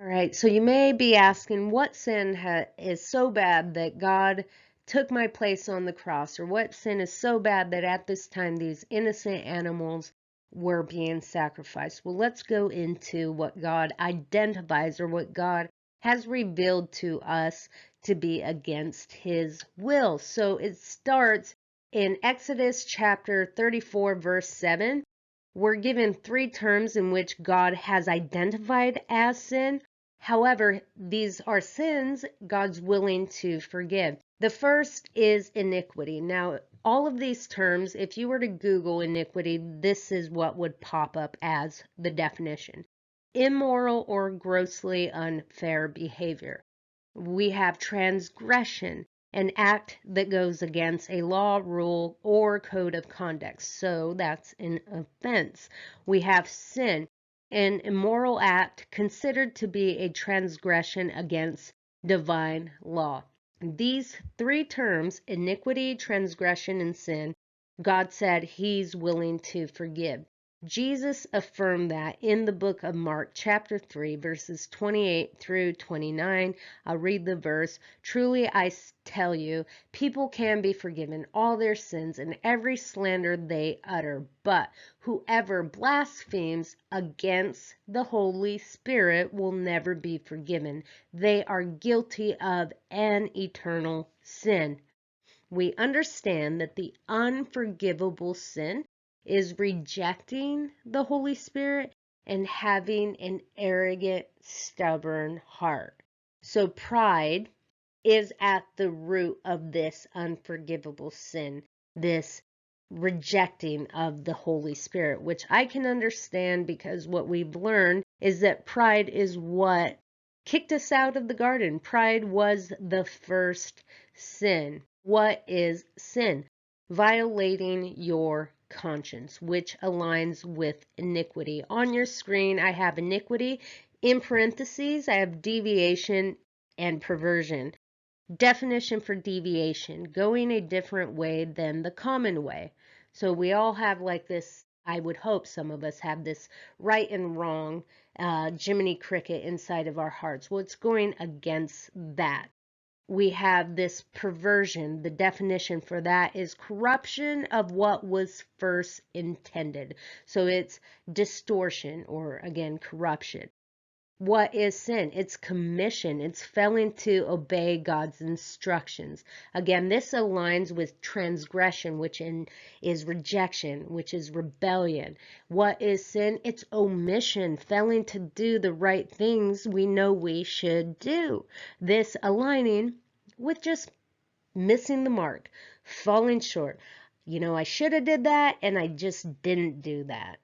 All right, so you may be asking, what sin is so bad that God took my place on the cross? Or what sin is so bad that at this time these innocent animals were being sacrificed? Well, let's go into what God identifies or what God has revealed to us to be against his will. So it starts in Exodus chapter 34, verse 7. We're given three terms in which God has identified as sin. However, these are sins God's willing to forgive. The first is iniquity. Now, all of these terms, if you were to Google iniquity, this is what would pop up as the definition: immoral or grossly unfair behavior. We have transgression, an act that goes against a law, rule, or code of conduct. So that's an offense. We have sin, an immoral act considered to be a transgression against divine law. These three terms, iniquity, transgression, and sin, God said he's willing to forgive. Jesus affirmed that in the book of Mark, chapter 3, verses 28 through 29. I'll read the verse. Truly I tell you, people can be forgiven all their sins and every slander they utter. But whoever blasphemes against the Holy Spirit will never be forgiven. They are guilty of an eternal sin. We understand that the unforgivable sin is rejecting the Holy Spirit and having an arrogant, stubborn heart. So pride is at the root of this unforgivable sin, this rejecting of the Holy Spirit, which I can understand because what we've learned is that pride is what kicked us out of the garden. Pride was the first sin. What is sin? Violating your conscience, which aligns with iniquity. On your screen, I have iniquity. In parentheses, I have deviation and perversion. Definition for deviation: going a different way than the common way. So we all have like this, I would hope some of us have this right and wrong Jiminy Cricket inside of our hearts. Well, it's going against that. We have this perversion. The definition for that is corruption of what was first intended. So it's distortion, or again, corruption. What is sin? It's commission. It's failing to obey God's instructions. Again, this aligns with transgression, which is rejection, which is rebellion. What is sin? It's omission, failing to do the right things we know we should do. This aligning with just missing the mark, falling short. I should have did that and I just didn't do that.